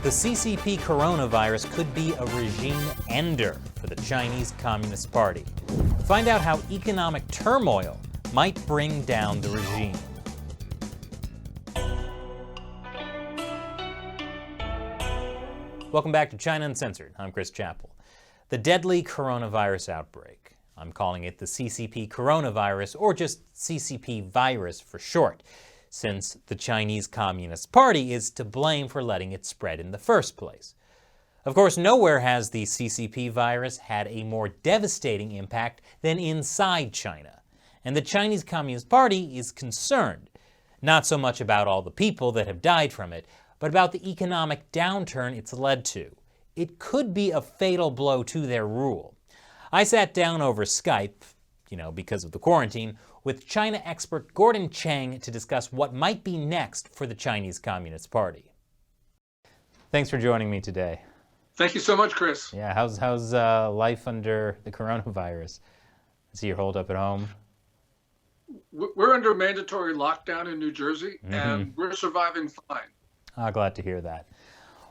The CCP coronavirus could be a regime ender for the Chinese Communist Party. Find out how economic turmoil might bring down the regime. Welcome back to China Uncensored. I'm Chris Chappell. The deadly coronavirus outbreak. I'm calling it the CCP coronavirus, or just CCP virus for short, since the Chinese Communist Party is to blame for letting it spread in the first place. Of course, nowhere has the CCP virus had a more devastating impact than inside China. And the Chinese Communist Party is concerned, not so much about all the people that have died from it, but about the economic downturn it's led to. It could be a fatal blow to their rule. I sat down over Skype, because of the quarantine, with China expert Gordon Chang to discuss what might be next for the Chinese Communist Party. Thanks for joining me today. Thank you so much, Chris. Yeah, how's life under the coronavirus? Is you holed up at home? We're under mandatory lockdown in New Jersey, and we're surviving fine. Glad to hear that.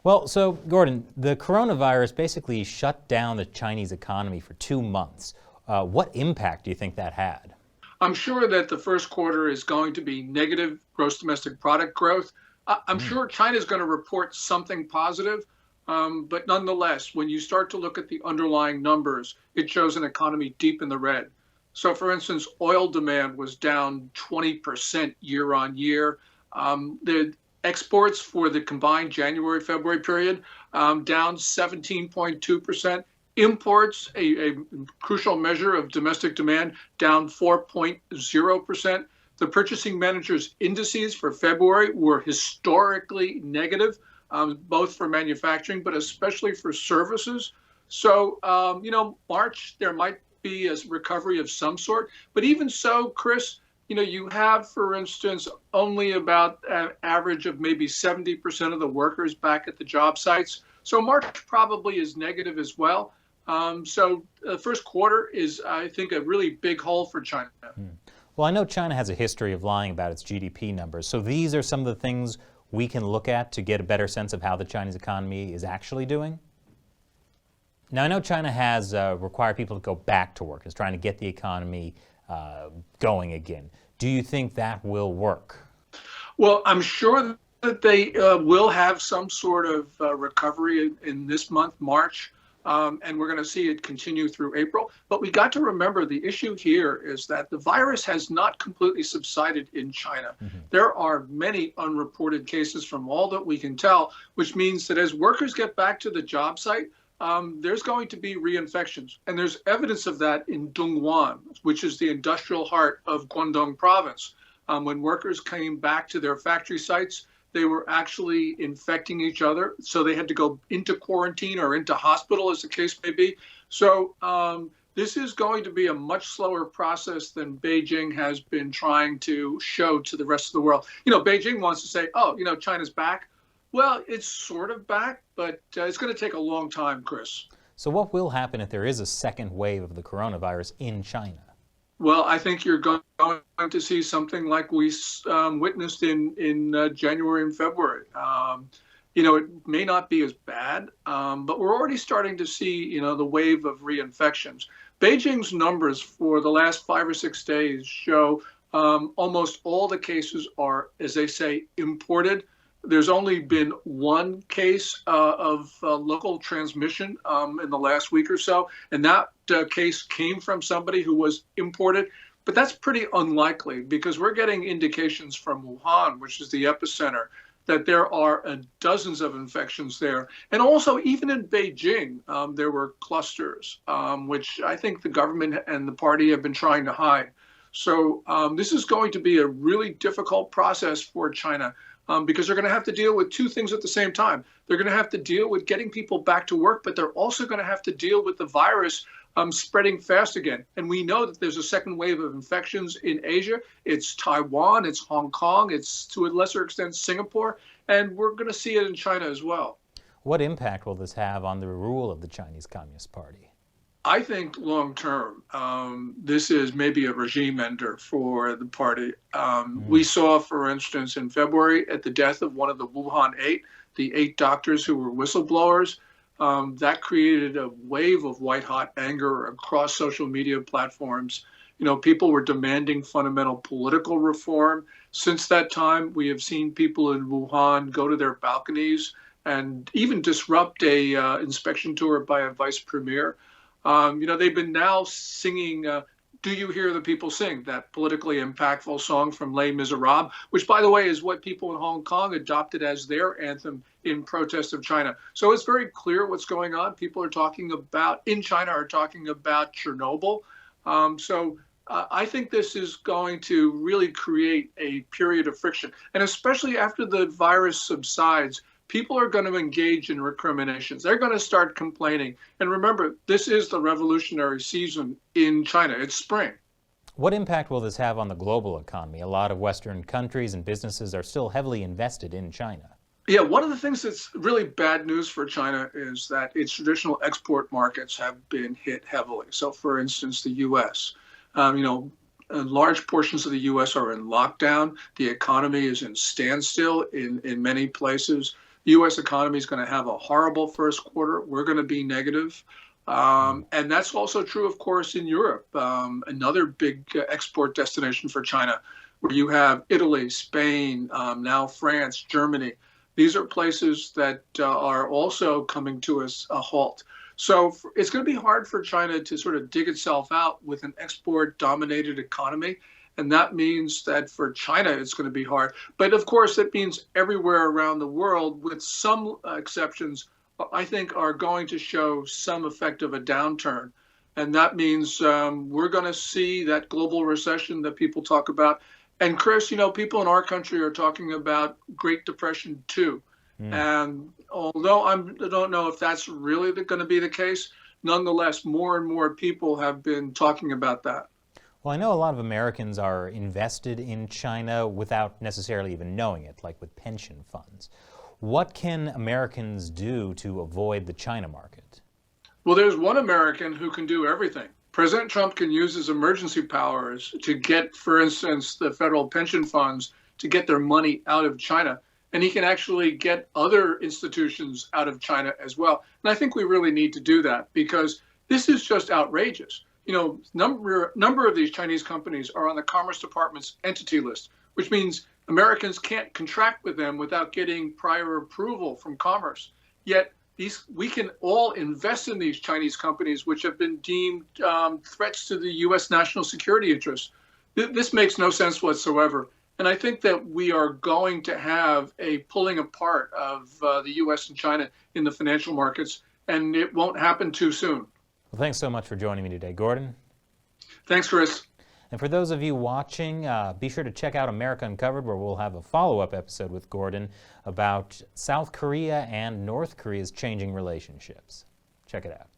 Well, so Gordon, the coronavirus basically shut down the Chinese economy for 2 months. What impact do you think that had? I'm sure that the first quarter is going to be negative gross domestic product growth. I'm sure China's going to report something positive, but nonetheless, when you start to look at the underlying numbers, it shows an economy deep in the red. So, for instance, oil demand was down 20% year on year. The exports for the combined January-February period down 17.2%. Imports, a crucial measure of domestic demand, down 4.0%. The purchasing managers' indices for February were historically negative, both for manufacturing, but especially for services. So, March, there might be a recovery of some sort. But even so, Chris, you have, for instance, only about an average of maybe 70% of the workers back at the job sites. So March probably is negative as well. So the first quarter is, I think, a really big hole for China. Well, I know China has a history of lying about its GDP numbers. So these are some of the things we can look at to get a better sense of how the Chinese economy is actually doing? Now, I know China has required people to go back to work. It's trying to get the economy going again. Do you think that will work? Well, I'm sure that they will have some sort of recovery in this month, March, and we're going to see it continue through April. But we got to remember the issue here is that the virus has not completely subsided in China. There are many unreported cases from all that we can tell, which means that as workers get back to the job site, there's going to be reinfections. And there's evidence of that in Dongguan, which is the industrial heart of Guangdong province. When workers came back to their factory sites, they were actually infecting each other. So they had to go into quarantine or into hospital, as the case may be. So this is going to be a much slower process than Beijing has been trying to show to the rest of the world. Beijing wants to say, China's back. Well, it's sort of back, but it's going to take a long time, Chris. So what will happen if there is a second wave of the coronavirus in China? Well, I think you're going to see something like we witnessed in January and February. It may not be as bad, but we're already starting to see, the wave of reinfections. Beijing's numbers for the last 5 or 6 days show almost all the cases are, as they say, imported. There's only been one case of local transmission in the last week or so, and that case came from somebody who was imported. But that's pretty unlikely because we're getting indications from Wuhan, which is the epicenter, that there are dozens of infections there. And also, even in Beijing, there were clusters, which I think the government and the party have been trying to hide. So this is going to be a really difficult process for China. Because they're going to have to deal with two things at the same time. They're going to have to deal with getting people back to work, but they're also going to have to deal with the virus spreading fast again. And we know that there's a second wave of infections in Asia. It's Taiwan, it's Hong Kong, it's to a lesser extent Singapore, and we're going to see it in China as well. What impact will this have on the rule of the Chinese Communist Party? I think long term, this is maybe a regime ender for the party. We saw, for instance, in February, at the death of one of the Wuhan 8, the 8 doctors who were whistleblowers. That created a wave of white-hot anger across social media platforms. People were demanding fundamental political reform. Since that time, we have seen people in Wuhan go to their balconies and even disrupt a inspection tour by a vice premier. They've been now singing Do You Hear the People Sing, that politically impactful song from Les Miserables, which, by the way, is what people in Hong Kong adopted as their anthem in protest of China. So it's very clear what's going on. People in China are talking about Chernobyl. I think this is going to really create a period of friction. And especially after the virus subsides, people are going to engage in recriminations. They're going to start complaining. And remember, this is the revolutionary season in China. It's spring. What impact will this have on the global economy? A lot of Western countries and businesses are still heavily invested in China. Yeah, one of the things that's really bad news for China is that its traditional export markets have been hit heavily. So, for instance, the U.S. Large portions of the U.S. are in lockdown. The economy is in standstill in many places. The U.S. economy is going to have a horrible first quarter. We're going to be negative. And that's also true, of course, in Europe, another big export destination for China, where you have Italy, Spain, now France, Germany. These are places that are also coming to us a halt. So it's going to be hard for China to sort of dig itself out with an export-dominated economy. And that means that for China, it's going to be hard. But of course, it means everywhere around the world, with some exceptions, I think are going to show some effect of a downturn. And that means we're going to see that global recession that people talk about. And Chris, people in our country are talking about Great Depression too. And although I don't know if that's really going to be the case, nonetheless, more and more people have been talking about that. Well, I know a lot of Americans are invested in China without necessarily even knowing it, like with pension funds. What can Americans do to avoid the China market? Well, there's one American who can do everything. President Trump can use his emergency powers to get, for instance, the federal pension funds to get their money out of China. And he can actually get other institutions out of China as well. And I think we really need to do that because this is just outrageous. Number of these Chinese companies are on the Commerce Department's entity list, which means Americans can't contract with them without getting prior approval from Commerce. Yet we can all invest in these Chinese companies, which have been deemed threats to the U.S. national security interests. This makes no sense whatsoever. And I think that we are going to have a pulling apart of the U.S. and China in the financial markets, and it won't happen too soon. Well, thanks so much for joining me today, Gordon. Thanks, Chris. And for those of you watching, be sure to check out America Uncovered, where we'll have a follow-up episode with Gordon about South Korea and North Korea's changing relationships. Check it out.